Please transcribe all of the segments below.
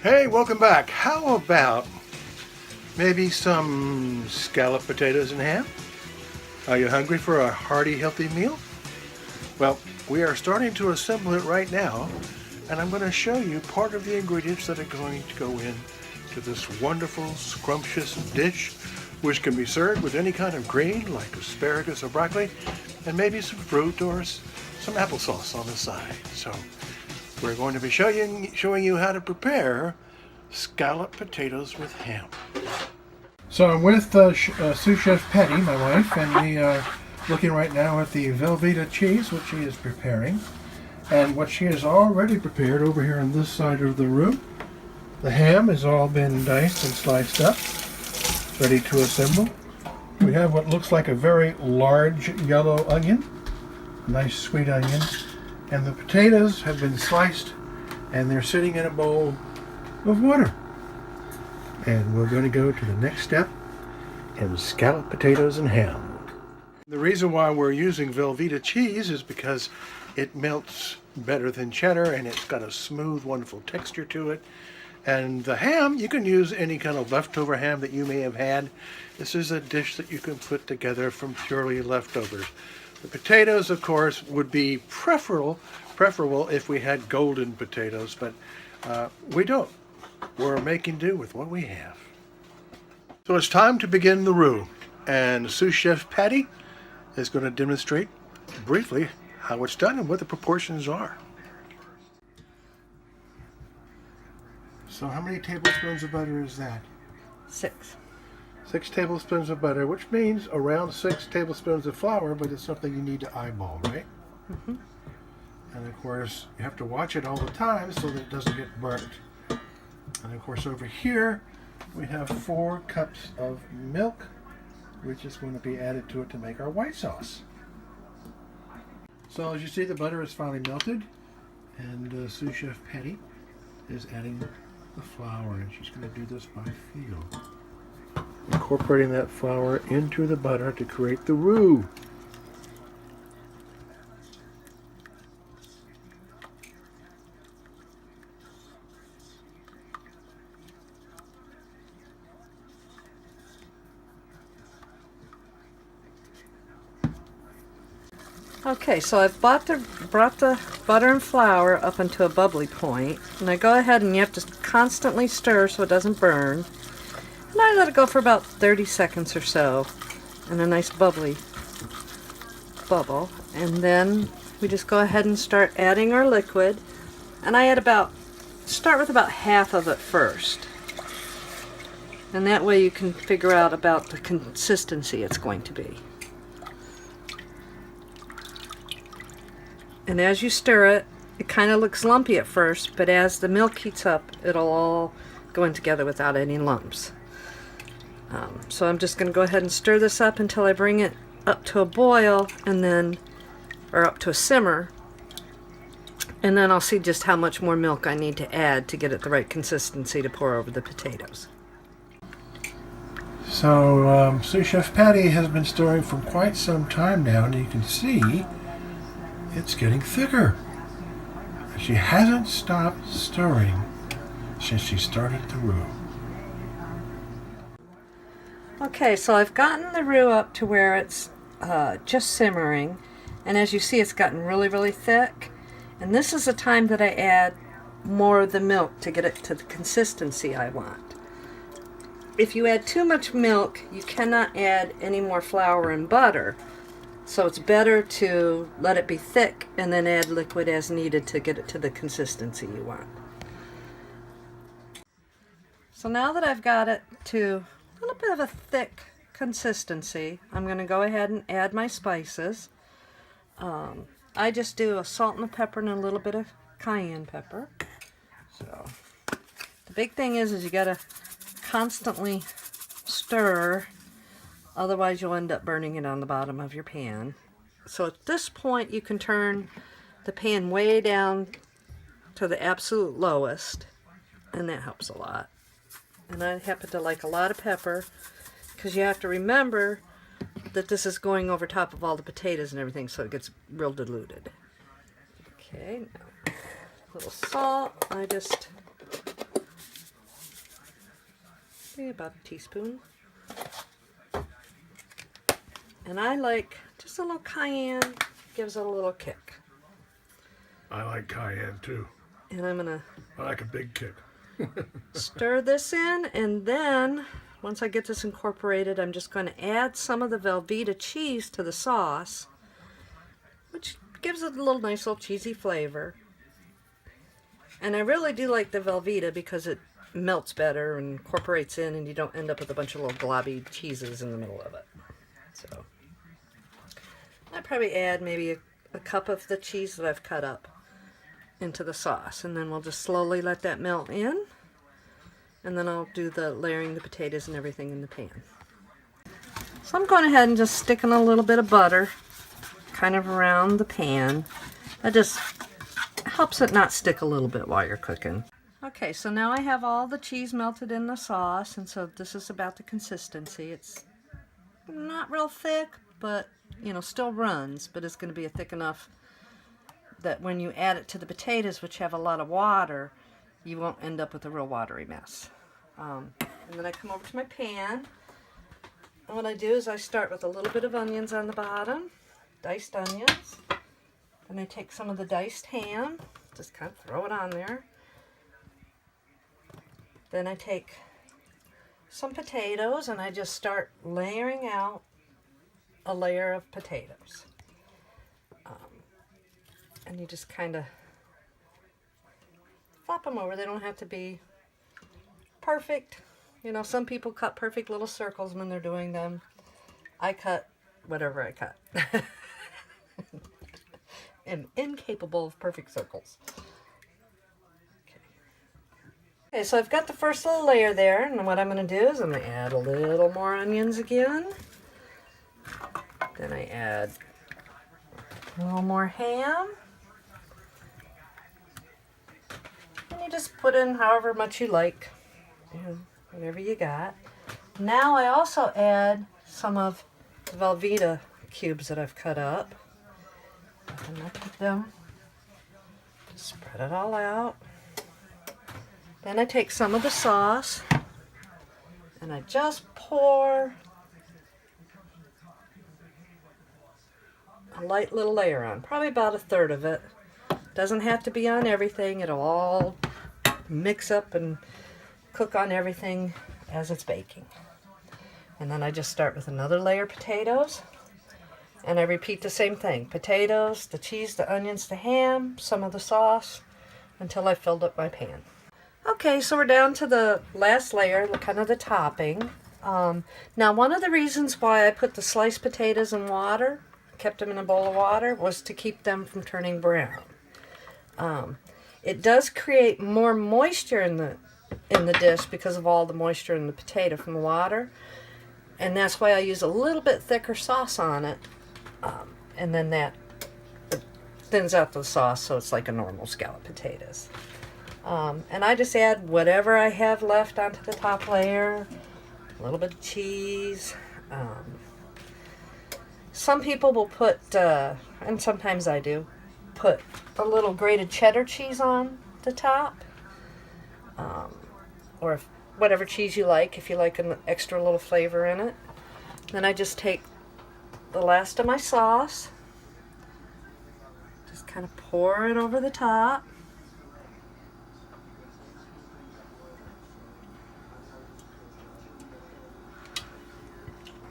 Hey, welcome back. How about maybe some scalloped potatoes and ham? Are you hungry for a hearty, healthy meal? Well, we are starting to assemble it right now, and I'm going to show you part of the ingredients that are going to go in to this wonderful, scrumptious dish, which can be served with any kind of green like asparagus or broccoli, and maybe some fruit or some applesauce on the side. So we're going to be showing you how to prepare scalloped potatoes with ham. So I'm with sous chef Patty, my wife, and we are looking right now at the Velveeta cheese, which she is preparing. And what she has already prepared over here on this side of the room, the ham has all been diced and sliced up, ready to assemble. We have what looks like a very large yellow onion, nice sweet onion, and the potatoes have been sliced and they're sitting in a bowl of water. And we're going to go to the next step in scalloped potatoes and ham. The reason why we're using Velveeta cheese is because it melts better than cheddar and it's got a smooth, wonderful texture to it. And the ham, you can use any kind of leftover ham that you may have had. This is a dish that you can put together from purely leftovers. The potatoes, of course, would be preferable if we had golden potatoes, but we don't. We're making do with what we have. So it's time to begin the roux, and sous chef Patty is going to demonstrate briefly how it's done and what the proportions are. So how many tablespoons of butter is that? 6. 6 tablespoons of butter, which means around 6 tablespoons of flour, but it's something you need to eyeball, right? Mm-hmm. And of course, you have to watch it all the time so that it doesn't get burnt. And of course, over here, we have 4 cups of milk, which is going to be added to it to make our white sauce. So as you see, the butter is finally melted, and sous chef Patty is adding the flour, and she's going to do this by feel, incorporating that flour into the butter to create the roux. Okay, so I've brought the butter and flour up into a bubbly point, and I go ahead and you have to constantly stir so it doesn't burn. And I let it go for about 30 seconds or so in a nice bubbly bubble. And then we just go ahead and start adding our liquid. And I start with about half of it first. And that way you can figure out about the consistency it's going to be. And as you stir it, it kind of looks lumpy at first, but as the milk heats up, it'll all go in together without any lumps. So I'm just going to go ahead and stir this up until I bring it up to a boil, or up to a simmer, and then I'll see just how much more milk I need to add to get it the right consistency to pour over the potatoes. So sous chef Patty has been stirring for quite some time now, and you can see it's getting thicker. She hasn't stopped stirring since she started the roux. Okay, so I've gotten the roux up to where it's just simmering, and as you see, it's gotten really, really thick. And this is the time that I add more of the milk to get it to the consistency I want. If you add too much milk, you cannot add any more flour and butter. So it's better to let it be thick and then add liquid as needed to get it to the consistency you want. So now that I've got it to a little bit of a thick consistency, I'm going to go ahead and add my spices. I just do a salt and a pepper and a little bit of cayenne pepper. So the big thing is you got to constantly stir. Otherwise, you'll end up burning it on the bottom of your pan. So at this point, you can turn the pan way down to the absolute lowest, and that helps a lot. And I happen to like a lot of pepper, because you have to remember that this is going over top of all the potatoes and everything, so it gets real diluted. Okay, now a little salt. I just maybe about a teaspoon. And I like just a little cayenne, gives it a little kick. I like cayenne too. And I'm gonna I like a big kick. stir this in, and then once I get this incorporated, I'm just going to add some of the Velveeta cheese to the sauce, which gives it a little nice little cheesy flavor. And I really do like the Velveeta because it melts better and incorporates in, and you don't end up with a bunch of little globby cheeses in the middle of it. So I probably add maybe a cup of the cheese that I've cut up into the sauce, and then we'll just slowly let that melt in, and then I'll do the layering the potatoes and everything in the pan. So I'm going ahead and just sticking a little bit of butter kind of around the pan. That just helps it not stick a little bit while you're cooking. Okay, so now I have all the cheese melted in the sauce, and so this is about the consistency. It's not real thick, but you know, still runs, but it's going to be thick enough that when you add it to the potatoes, which have a lot of water, you won't end up with a real watery mess. And then I come over to my pan, and what I do is I start with a little bit of onions on the bottom, diced onions. Then I take some of the diced ham, just kind of throw it on there. Then I take some potatoes, and I just start layering out a layer of potatoes. And you just kind of flop them over. They don't have to be perfect. You know, some people cut perfect little circles when they're doing them. I cut whatever I cut. I'm incapable of perfect circles. Okay, so I've got the first little layer there, and what I'm going to do is I'm going to add a little more onions again. Then I add a little more ham. And you just put in however much you like, whatever you got. Now I also add some of the Velveeta cubes that I've cut up. And I put them, spread it all out. Then I take some of the sauce and I just pour a light little layer on, probably about a third of it. Doesn't have to be on everything. It'll all mix up and cook on everything as it's baking. And then I just start with another layer of potatoes. And I repeat the same thing. Potatoes, the cheese, the onions, the ham, some of the sauce, until I filled up my pan. Okay, so we're down to the last layer, kind of the topping. Now, one of the reasons why I put the sliced potatoes in water, kept them in a bowl of water, was to keep them from turning brown. It does create more moisture in the dish because of all the moisture in the potato from the water, and that's why I use a little bit thicker sauce on it, and then that thins out the sauce so it's like a normal scalloped potatoes. And I just add whatever I have left onto the top layer, a little bit of cheese. Some people will put, and sometimes I do, put a little grated cheddar cheese on the top, or whatever cheese you like, if you like an extra little flavor in it. Then I just take the last of my sauce, just kind of pour it over the top.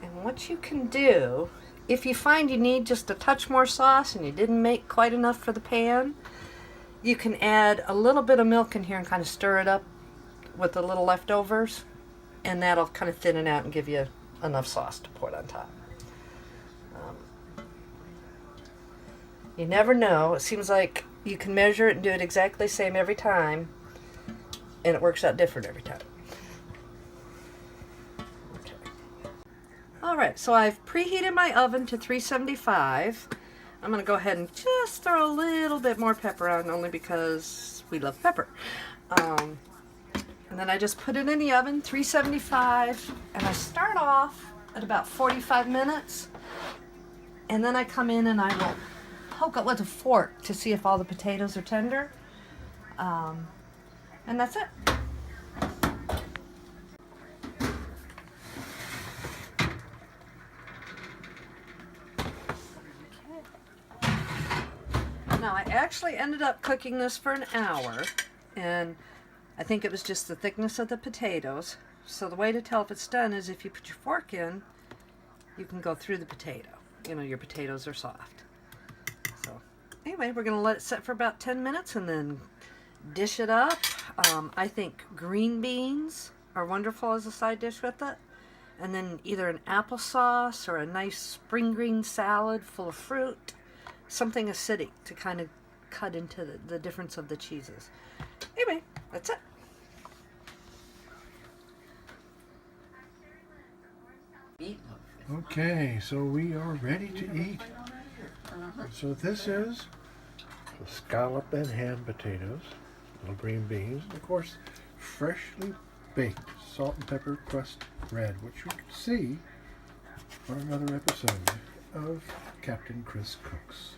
And what you can do, if you find you need just a touch more sauce and you didn't make quite enough for the pan, you can add a little bit of milk in here and kind of stir it up with the little leftovers, and that'll kind of thin it out and give you enough sauce to pour it on top. You never know. It seems like you can measure it and do it exactly the same every time, and it works out different every time. Okay. Alright, so I've preheated my oven to 375. I'm going to go ahead and just throw a little bit more pepper on, only because we love pepper. And then I just put it in the oven, 375, and I start off at about 45 minutes. And then I come in and I will poke it with a fork to see if all the potatoes are tender. And that's it. actually ended up cooking this for an hour, and I think it was just the thickness of the potatoes. So the way to tell if it's done is if you put your fork in, you can go through the potato. You know, your potatoes are soft. So anyway, we're going to let it set for about 10 minutes and then dish it up. I think green beans are wonderful as a side dish with it. And then either an applesauce or a nice spring green salad full of fruit. Something acidic to kind of cut into the difference of the cheeses. Anyway, that's it. Okay, so we are ready to eat. So this is the scalloped and ham potatoes, little green beans, and of course, freshly baked salt and pepper crust bread, which you can see on another episode of Captain Chris Cooks.